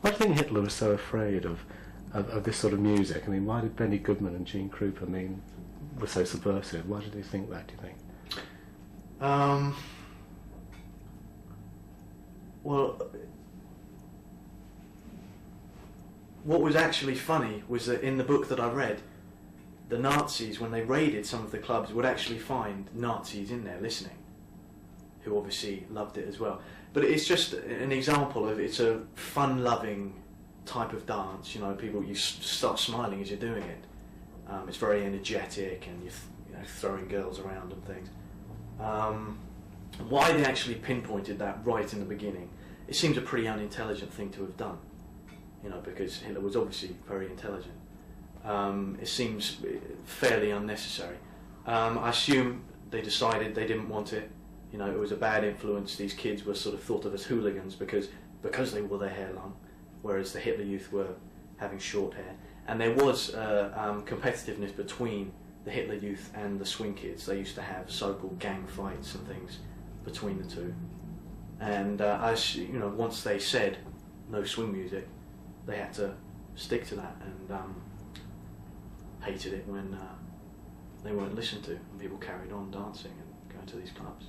Why do you think Hitler was so afraid of this sort of music? I mean, why did Benny Goodman and Gene Krupa were so subversive? Why did they think that, do you think? Well, what was actually funny was that in the book that I read, the Nazis, when they raided some of the clubs, would actually find Nazis in there listening, who obviously loved it as well. But it's just an example of, it's a fun-loving type of dance. You know, you start smiling as you're doing it. It's very energetic, and you're throwing girls around and things. Why they actually pinpointed that right in the beginning, it seems a pretty unintelligent thing to have done. You know, because Hitler was obviously very intelligent. It seems fairly unnecessary. I assume they decided they didn't want it. You know, it was a bad influence. These kids were sort of thought of as hooligans because they wore their hair long, whereas the Hitler Youth were having short hair. And there was competitiveness between the Hitler Youth and the swing kids. They used to have so-called gang fights and things between the two. And you know, once they said no swing music, they had to stick to that, and hated it when they weren't listened to and people carried on dancing and going to these clubs.